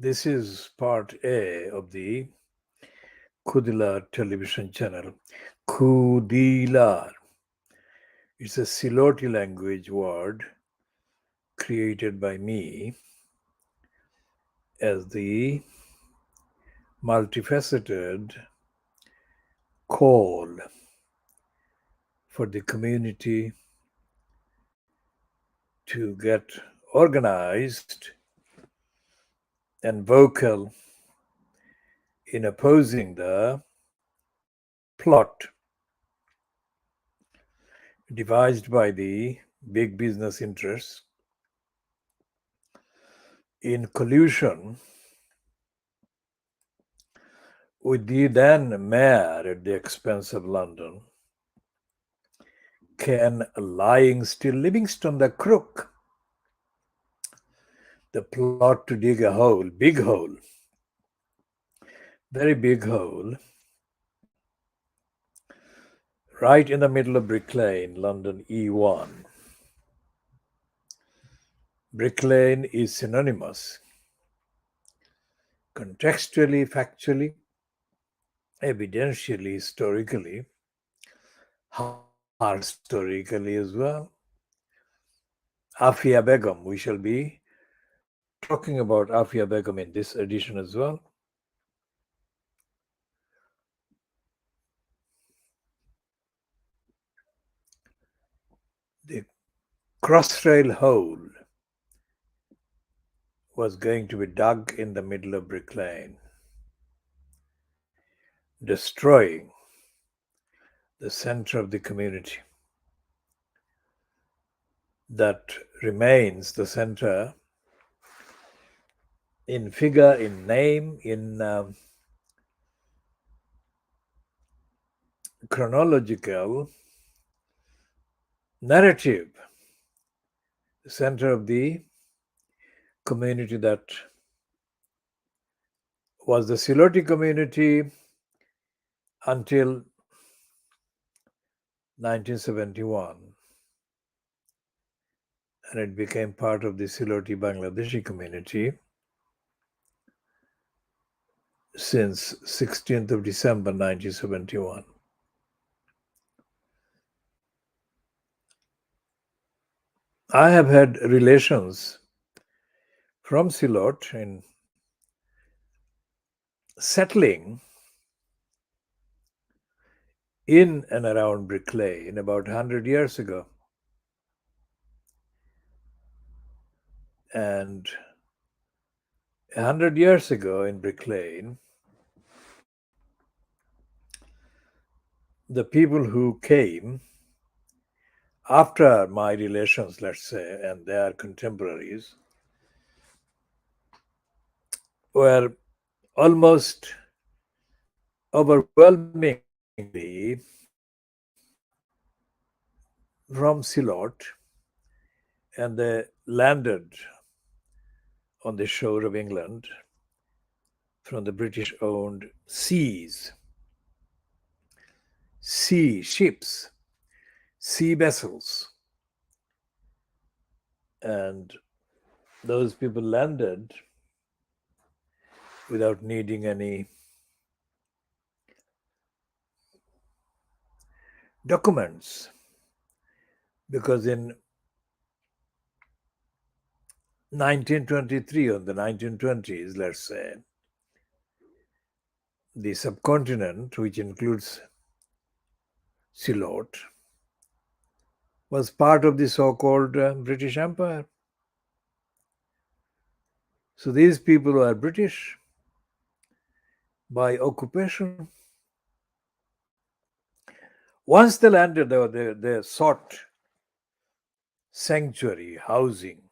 This is part A of the Khoodeelaar television channel. Khoodeelaar. It's a Siloti language word created by me as the multifaceted call for the community to get organized and vocal in opposing the plot devised by the big business interests in collusion with the then mayor at the expense of London, Ken lying still Livingstone the crook. The plot to dig a hole, big hole, very big hole, right in the middle of Brick Lane, London E1. Brick Lane is synonymous, contextually, factually, evidentially, historically, historically as well. Afia Begum, we shall be talking about Afia Begum in this edition as well. The crossrail hole was going to be dug in the middle of Brick Lane, destroying the center of the community. That remains the center in figure, in name, in chronological narrative, the center of the community that was the Siloti community until 1971, and it became part of the Siloti Bangladeshi community since 16th of December 1971. I have had relations from Silot in settling in and around Brick Lane about 100 years ago. And 100 years ago in Brick Lane, the people who came after my relations, let's say, and their contemporaries, were almost overwhelmingly from Silot, and they landed on the shore of England from the British-owned seas, sea ships, sea vessels. And those people landed without needing any documents, because in 1923, or the 1920s, let's say, the subcontinent, which includes Silot, was part of the so-called British Empire. So these people were British by occupation. Once they landed, they sought sanctuary, housing,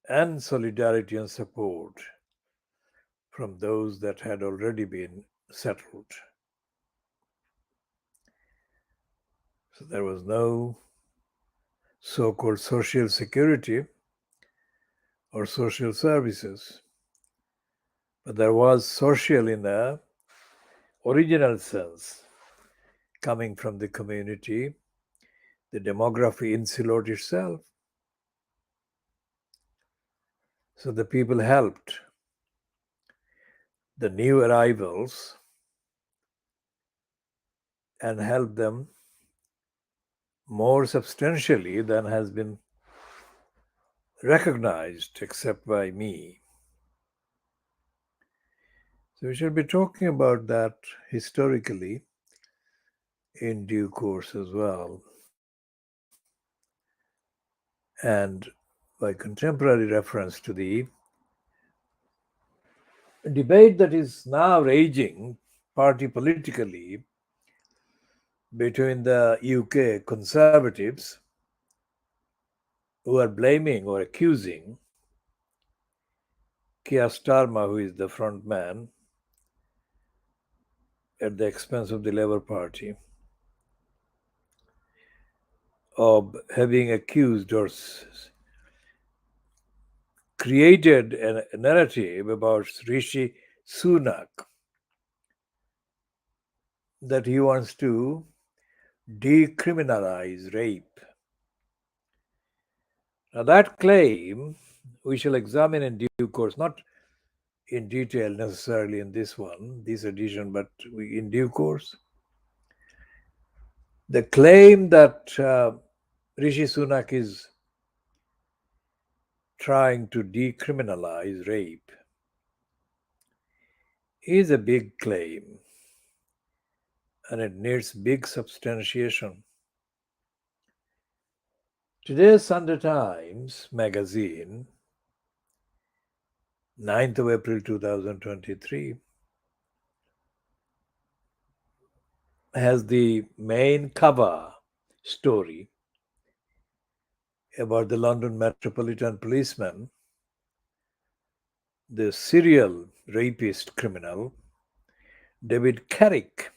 and solidarity and support from those that had already been settled. So there was no so-called social security or social services, but there was social in the original sense, coming from the community, the demography in Silot itself. So the people helped the new arrivals and helped them more substantially than has been recognized except by me. So we shall be talking about that historically in due course as well. And by contemporary reference to the debate that is now raging party politically between the UK Conservatives, who are blaming or accusing Keir Starmer, who is the front man, at the expense of the Labour Party, of having accused or created a narrative about Rishi Sunak that he wants to decriminalize rape. Now, that claim we shall examine in due course, not in detail necessarily in this edition, but in due course. The claim that Rishi Sunak is trying to decriminalize rape is a big claim and it needs big substantiation. Today's Sunday Times magazine, 9th of April 2023, has the main cover story about the London Metropolitan Policeman, the serial rapist criminal, David Carrick,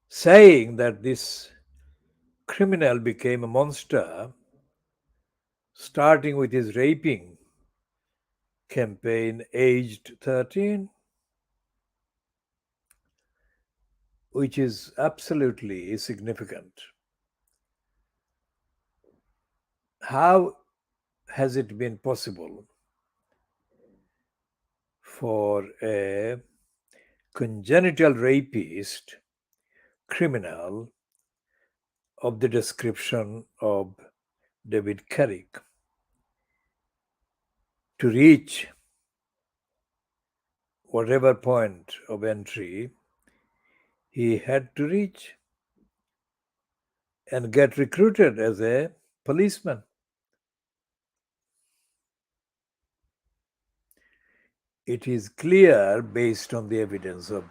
saying that this criminal became a monster starting with his raping campaign aged 13, which is absolutely significant. How has it been possible for a congenital rapist criminal of the description of David Carrick to reach whatever point of entry he had to reach and get recruited as a policeman? It is clear based on the evidence of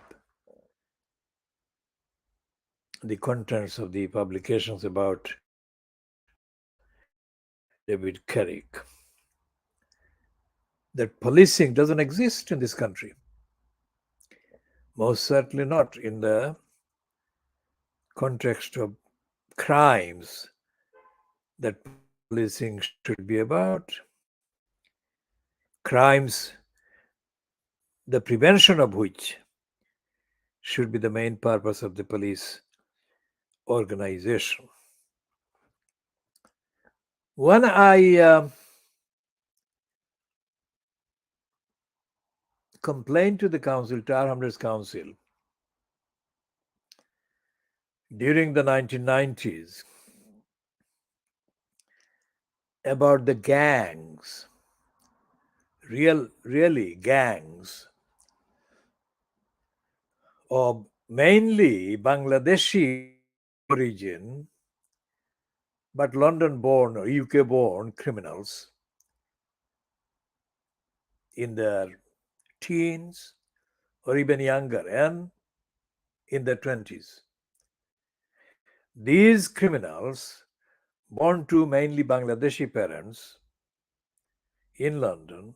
the contents of the publications about David Carrick that policing doesn't exist in this country. Most certainly not in the context of crimes that policing should be about. Crimes, the prevention of which should be the main purpose of the police organization. When I complained to the council, Tower Hamlets Council, during the 1990s about the gangs, really gangs of mainly Bangladeshi origin, but London-born or UK-born criminals in their teens or even younger and in their 20s. These criminals, born to mainly Bangladeshi parents in London,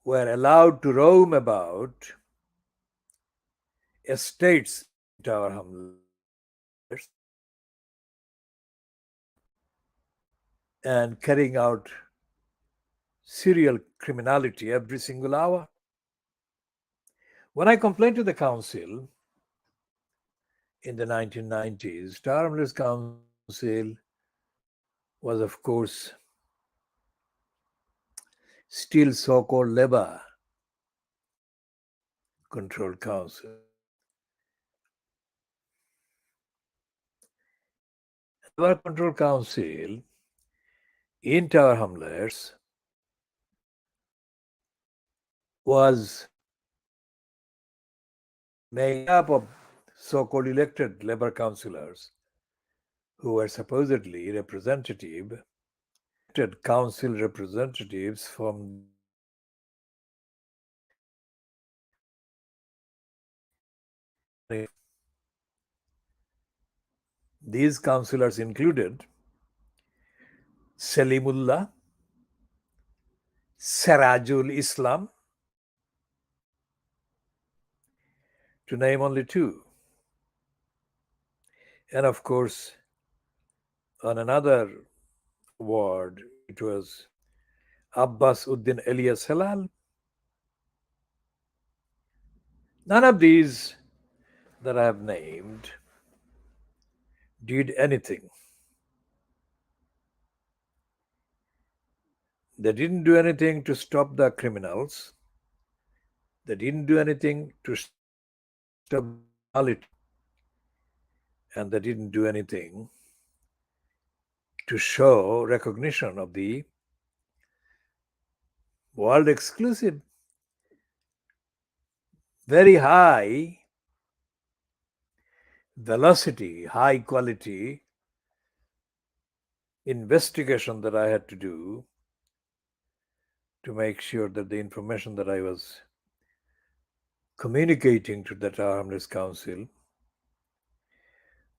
were allowed to roam about estates in Tower Hamlets and carrying out serial criminality every single hour. When I complained to the council in the 1990s, Tower Hamlets Council was, of course, still so-called Labour Control Council. Labour Control Council in Tower Hamlets was made up of so-called elected Labour councillors who were supposedly elected council representatives from these councillors included Salimullah, Sirajul Islam, to name only two. And of course, on another ward, it was Abbas Uddin Elias Halal. None of these that I have named did anything. They didn't do anything to stop the criminals. They didn't do anything to stop criminality. And they didn't do anything to show recognition of the world exclusive, very high velocity, high quality investigation that I had to do to make sure that the information that I was communicating to the Tower Hamlets Council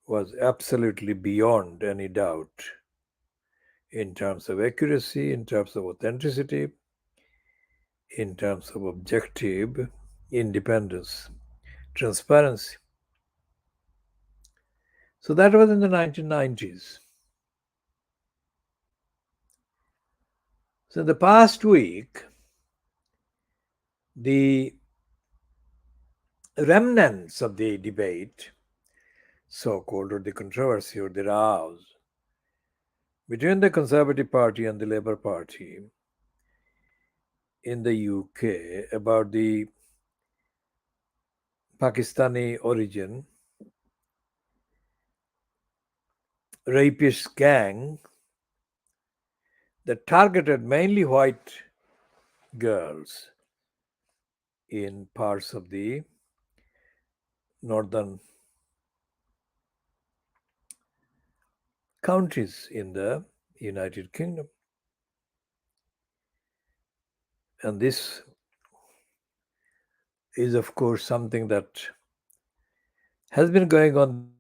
was absolutely beyond any doubt in terms of accuracy, in terms of authenticity, in terms of objective independence, transparency. So that was in the 1990s. So in the past week, the remnants of the debate, so-called, or the controversy or the rows between the Conservative Party and the Labour Party in the UK about the Pakistani origin rapist gang that targeted mainly white girls in parts of the northern counties in the United Kingdom. And this is, of course, something that has been going on.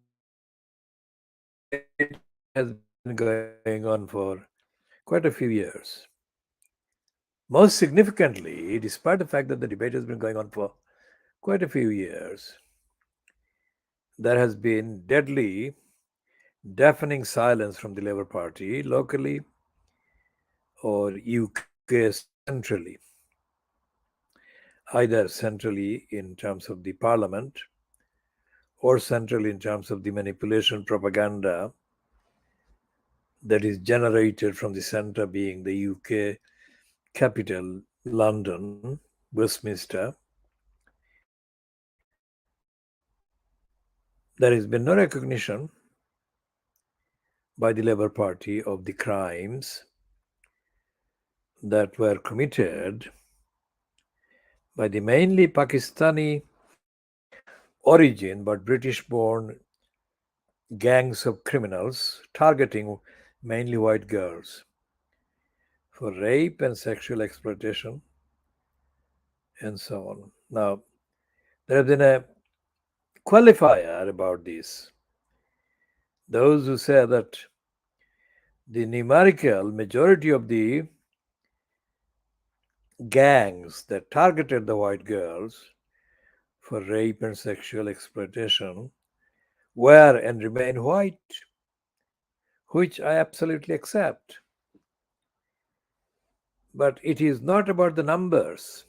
The debate has been going on for quite a few years. Most significantly, despite the fact that the debate has been going on for quite a few years, there has been deadly, deafening silence from the Labour Party locally or UK centrally, either centrally in terms of the parliament or centrally in terms of the manipulation propaganda that is generated from the center, being the UK capital, London, Westminster. There has been no recognition by the Labour Party of the crimes that were committed by the mainly Pakistani origin but British-born gangs of criminals targeting mainly white girls for rape and sexual exploitation and so on. Now, there has been a qualifier about this. Those who say that the numerical majority of the gangs that targeted the white girls for rape and sexual exploitation were and remain white, which I absolutely accept. But it is not about the numbers.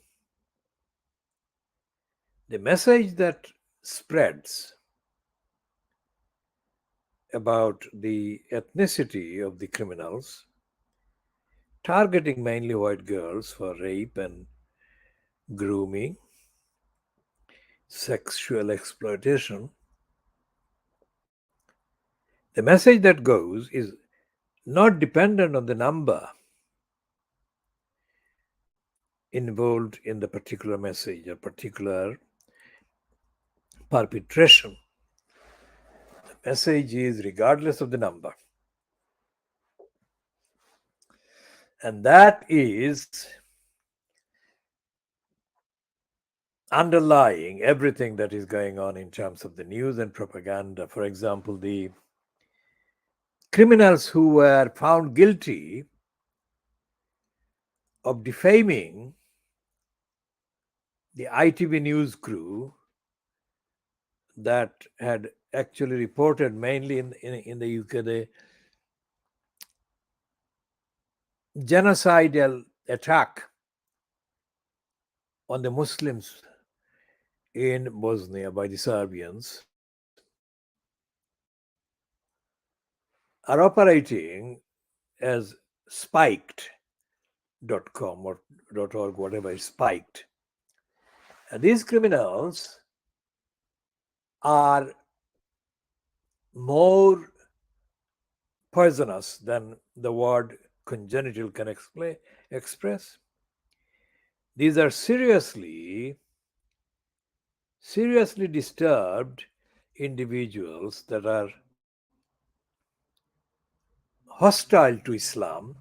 The message that spreads about the ethnicity of the criminals, targeting mainly white girls for rape and grooming, sexual exploitation. The message that goes is not dependent on the number involved in the particular message or particular perpetration. The message is regardless of the number. And that is underlying everything that is going on in terms of the news and propaganda. For example, the criminals who were found guilty of defaming the ITV news crew that had actually reported mainly in the UK the genocidal attack on the Muslims in Bosnia by the Serbians are operating as spiked.com or .org, whatever is spiked. And these criminals are more poisonous than the word congenital can express. These are seriously disturbed individuals that are hostile to Islam,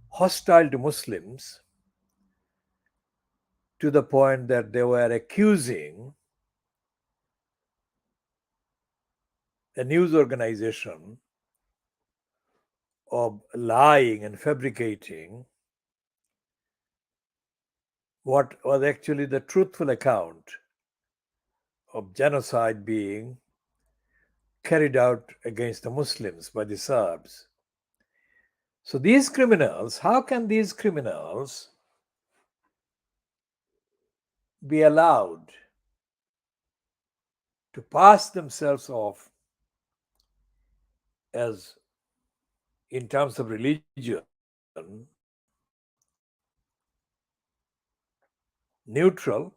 hostile to Muslims, to the point that they were accusing a news organization of lying and fabricating what was actually the truthful account of genocide being carried out against the Muslims by the Serbs. So these criminals, how can these criminals be allowed to pass themselves off as, in terms of religion, neutral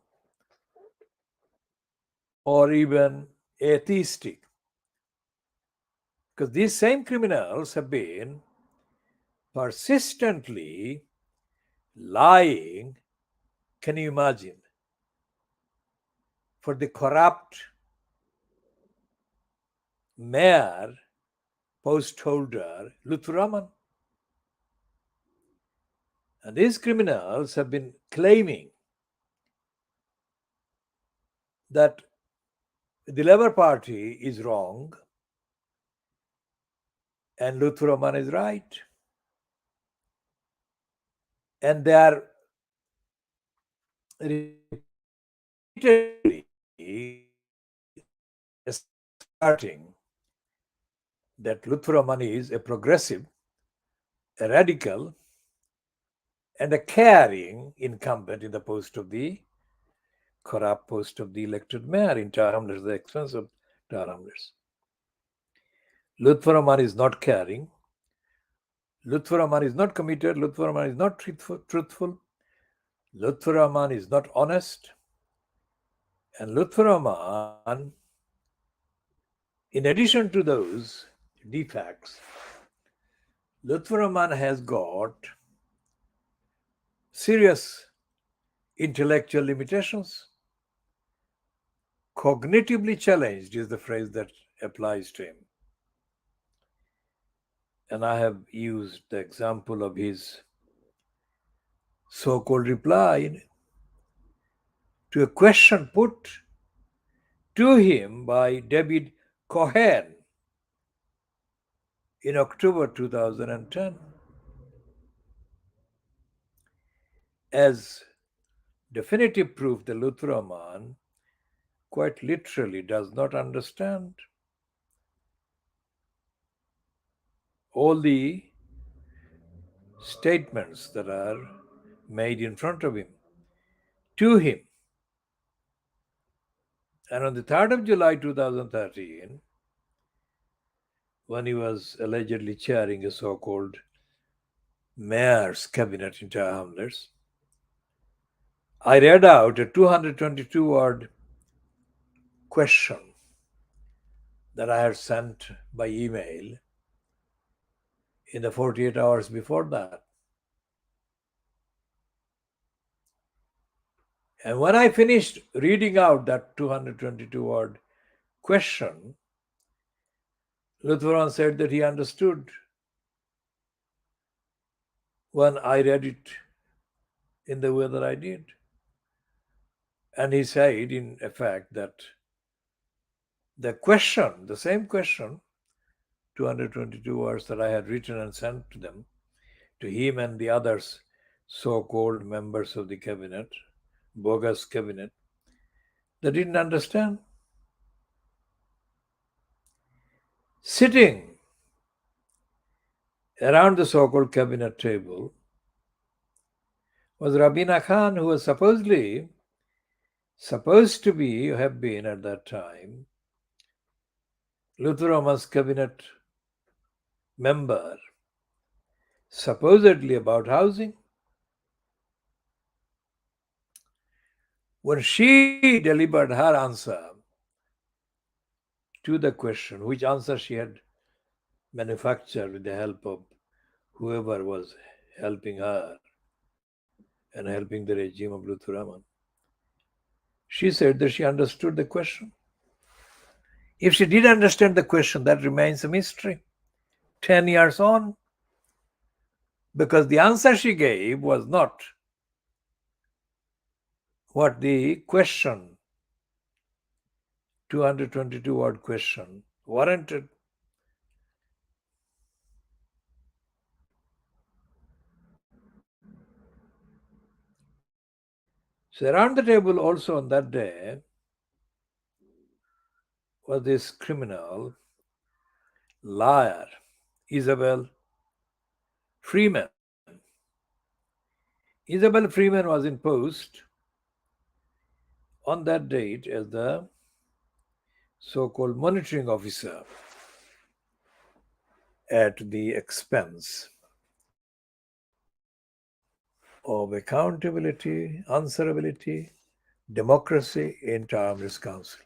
or even atheistic? Because these same criminals have been persistently lying, can you imagine, for the corrupt mayor post holder Luthuraman. And these criminals have been claiming that the Labour Party is wrong and Luthuraman is right. And they are repeatedly asserting that Luthuraman is a progressive, a radical, and a caring incumbent in the post of the corrupt post of the elected mayor in Tower Hamlets, the expense of Tower Hamlets. Luthuraman is not caring. Luthuraman is not committed. Luthuraman is not truthful. Luthuraman is not honest. And Luthuraman, in addition to those defects, Luthuraman has got serious intellectual limitations. Cognitively challenged is the phrase that applies to him. And I have used the example of his so-called reply to a question put to him by David Cohen in October 2010 as definitive proof that Luthuraman quite literally does not understand all the statements that are made in front of him, to him. And on the 3rd of July 2013, when he was allegedly chairing a so called mayor's cabinet in Tower Hamlets, I read out a 222-word question that I had sent by email in the 48 hours before that. And when I finished reading out that 222-word question, Lutheran said that he understood when I read it in the way that I did. And he said, in effect, that the question, the same question, 222 words that I had written and sent to them, to him and the others, so called members of the cabinet, bogus cabinet, they didn't understand. Sitting around the so called cabinet table was Rabina Khan, who was supposed to be, have been at that time, Luthera's cabinet member, supposedly about housing. When she delivered her answer to the question, which answer she had manufactured with the help of whoever was helping her and helping the regime of Lutheraman, she said that she understood the question. If she did understand the question, that remains a mystery. 10 years on, because the answer she gave was not what the question, 222-word question, warranted. So around the table also on that day was this criminal, liar, Isabel Freeman. Isabel Freeman was imposed on that date as the so-called monitoring officer at the expense of accountability, answerability, democracy in Terms Council.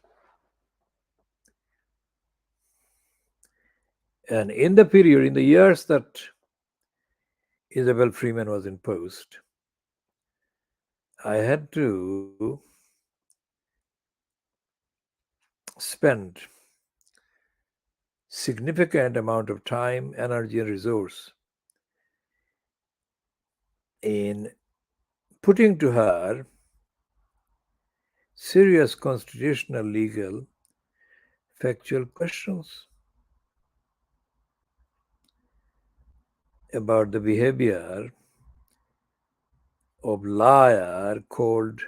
And in the period, in the years that Isabel Freeman was imposed, I had to spend significant amount of time, energy, and resource in putting to her serious constitutional, legal, factual questions about the behavior of liar called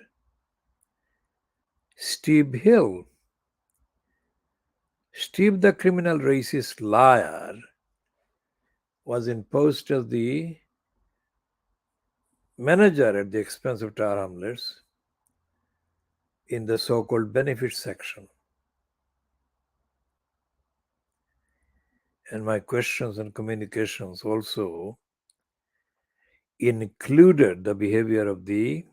Steve Hill. Steve, the criminal racist liar, was imposed as the manager at the expense of Tower Hamlets in the so-called benefit section. And my questions and communications also included the behavior of the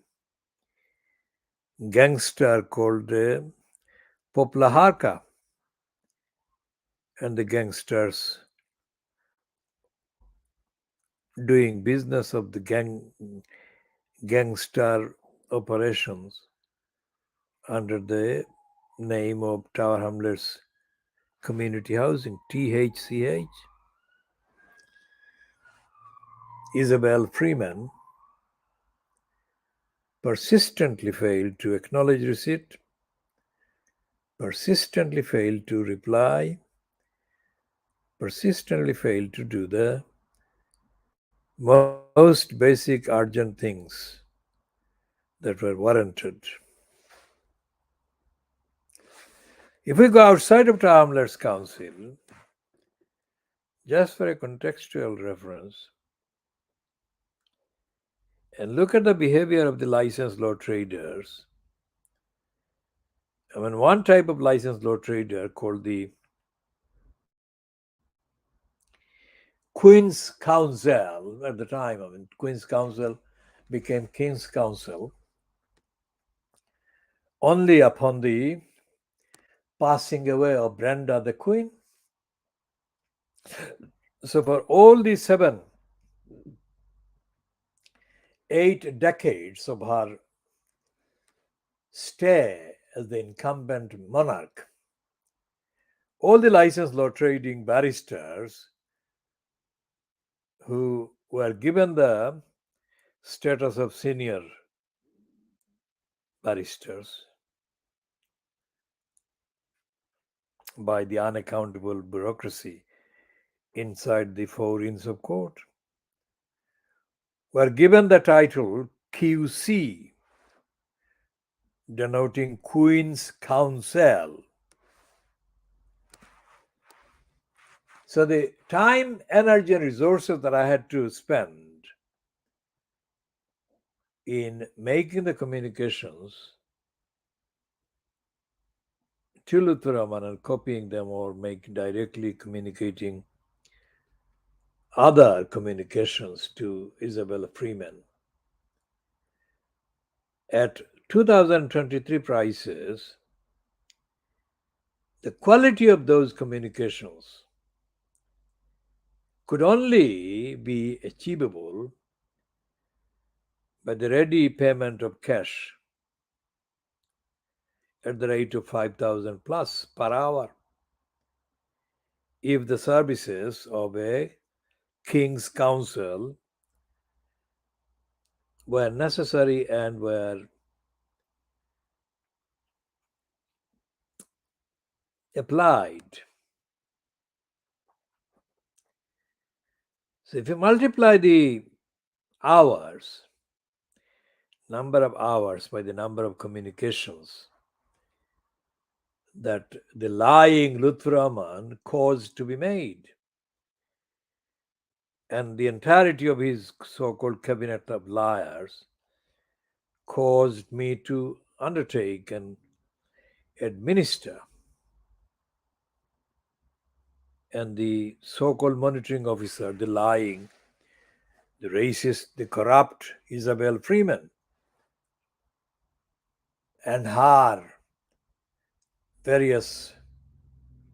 gangster called Popla Harka and the gangsters doing business of the gangster operations under the name of Tower Hamlets Community Housing, THCH. Isabel Freeman persistently failed to acknowledge receipt, persistently failed to reply, persistently failed to do the most basic urgent things that were warranted. If we go outside of Tower Hamlets Council, just for a contextual reference, and look at the behavior of the licensed law traders. I mean, one type of licensed law trader called the Queen's Council at the time. I mean, Queen's Council became King's Council only upon the passing away of Brenda the Queen. So, for all the 8 decades of her stay as the incumbent monarch, all the licensed law trading barristers who were given the status of senior barristers by the unaccountable bureaucracy inside the four inns of court were given the title QC, denoting Queen's Counsel. So the time, energy, and resources that I had to spend in making the communications to Lutheraman and copying them or make directly communicating other communications to Isabella Freeman at 2023 prices, the quality of those communications could only be achievable by the ready payment of cash at the rate of 5,000 plus per hour if the services of a King's Council were necessary and were applied. So if you multiply the hours, number of hours by the number of communications that the lying Luthraman caused to be made, and the entirety of his so-called cabinet of liars caused me to undertake and administer, and the so-called monitoring officer, the lying, the racist, the corrupt Isabel Freeman, and her various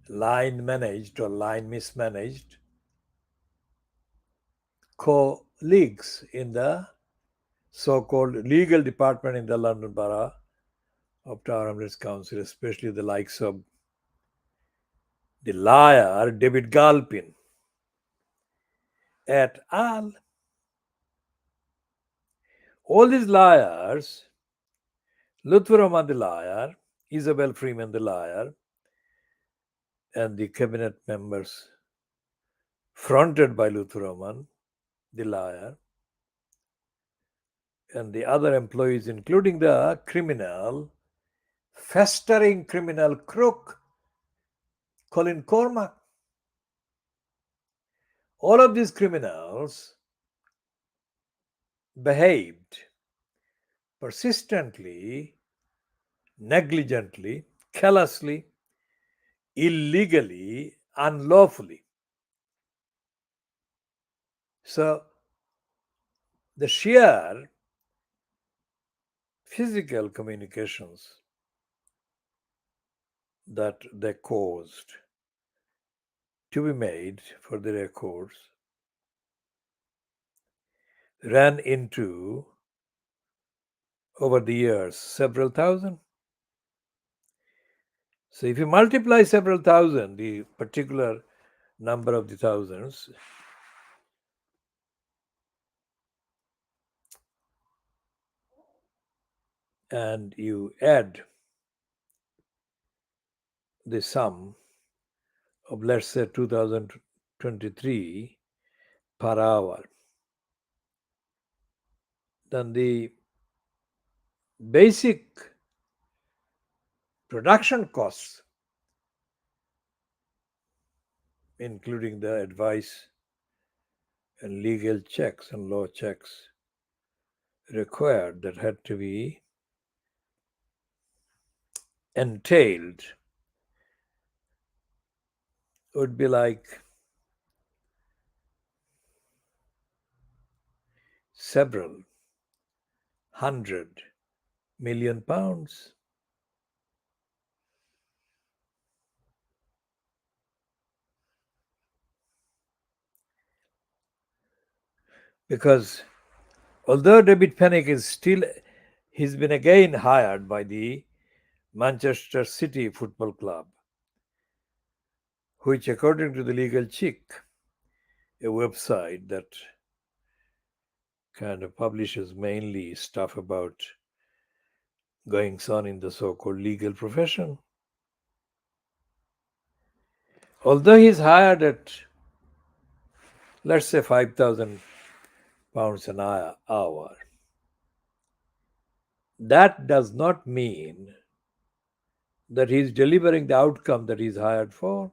line managed or line mismanaged colleagues in the so-called legal department in the London Borough of Tower Hamlets Council, especially the likes of the liar David Galpin et al. All these liars, Luther the liar, Isabel Freeman the liar, and the cabinet members fronted by Luther the liar, and the other employees, including the criminal, festering criminal crook, Colin Cormack. All of these criminals behaved persistently, negligently, callously, illegally, unlawfully. So, the sheer physical communications that they caused to be made for the records ran into, over the years, several thousand. So if you multiply several thousand, the particular number of the thousands, and you add the sum of, let's say, 2023 per hour, then the basic production costs, including the advice and legal checks and law checks required that had to be entailed, would be like several £100 million. Because although David Panic is still, he's been again hired by the Manchester City Football Club, which, according to the Legal Chick, a website that kind of publishes mainly stuff about goings on in the so called legal profession, although he's hired at, let's say, £5,000 an hour, that does not mean that he's delivering the outcome that he's hired for.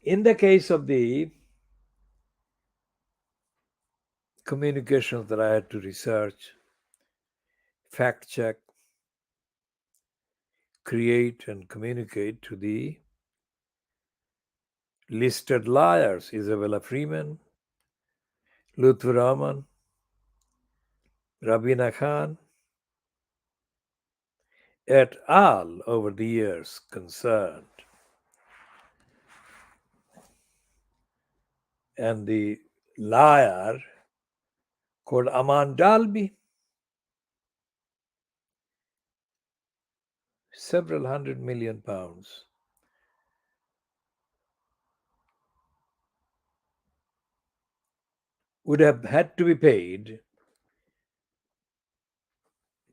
In the case of the communications that I had to research, fact check, create, and communicate to the listed liars Isabella Freeman, Lutfur Rahman, Rabina Khan, et al. Over the years concerned, and the liar called Aman Dalby, several £100 million would have had to be paid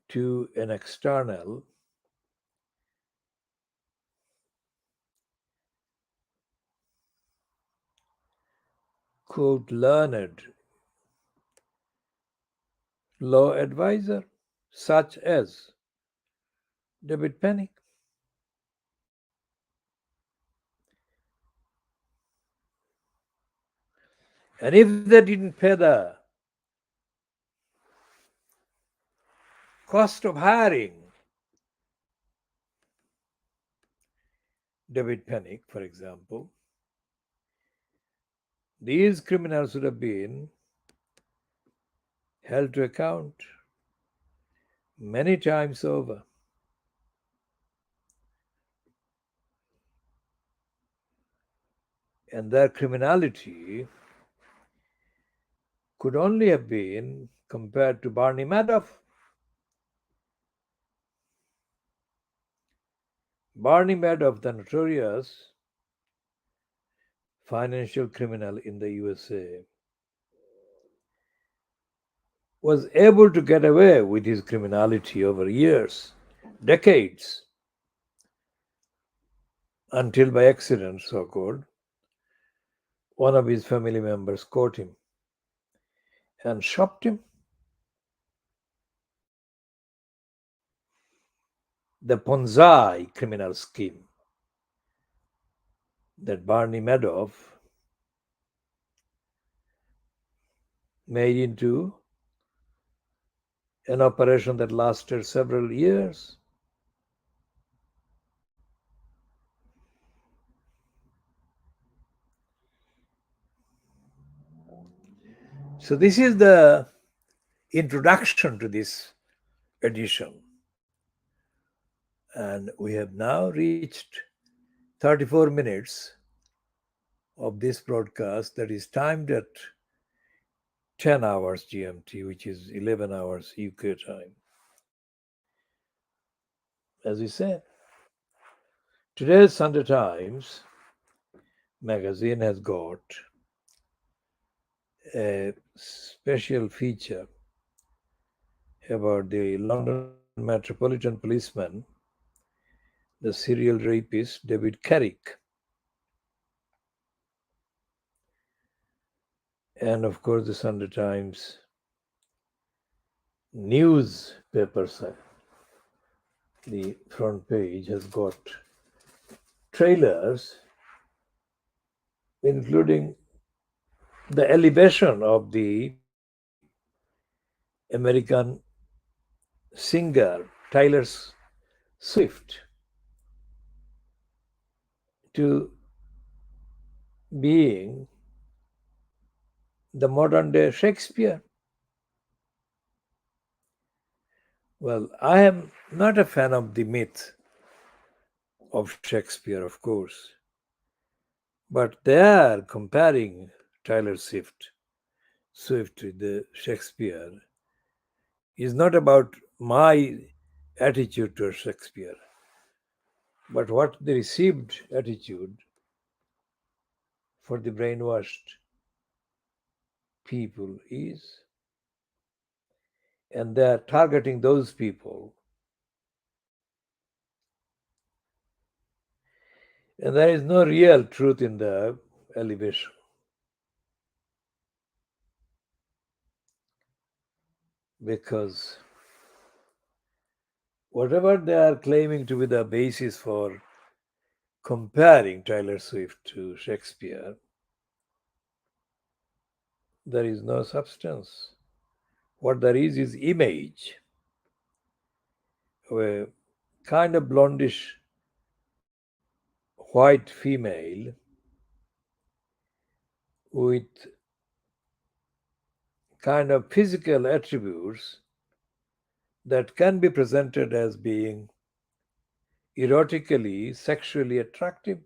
to an external quote learned law advisor such as David Panic. And if they didn't pay the cost of hiring David Panic, for example, these criminals would have been held to account many times over. And their criminality could only have been compared to Barney Madoff. Barney Madoff, the notorious financial criminal in the USA, was able to get away with his criminality over years, decades, until by accident, so called, one of his family members caught him and shopped him. The Ponzi criminal scheme that Barney Madoff made into an operation that lasted several years. So, this is the introduction to this edition. And we have now reached 34 minutes of this broadcast that is timed at 10 hours GMT, which is 11 hours UK time. As we said, today's Sunday Times magazine has got a special feature about the London Metropolitan Policeman, the serial rapist David Carrick. And of course, the Sunday Times newspaper side, the front page has got trailers, including the elevation of the American singer Taylor Swift to being the modern day Shakespeare. Well, I am not a fan of the myth of Shakespeare, of course, but they are comparing Taylor Swift with the Shakespeare is not about my attitude towards Shakespeare, but what the received attitude for the brainwashed people is. And they are targeting those people. And there is no real truth in the elevation. Because whatever they are claiming to be the basis for comparing Taylor Swift to Shakespeare, there is no substance. What there is image of a kind of blondish white female with kind of physical attributes that can be presented as being erotically, sexually attractive,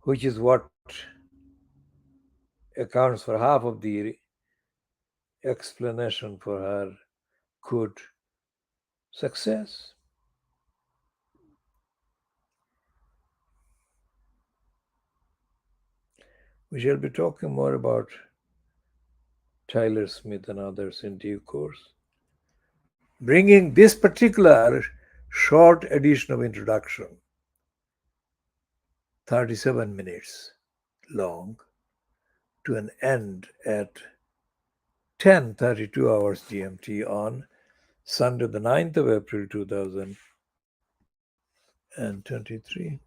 which is what accounts for half of the explanation for her good success. We shall be talking more about Tyler Smith and others in due course. Bringing this particular short edition of introduction, 37 minutes long, to an end at 10:32 hours GMT on Sunday, the 9th of April 2023.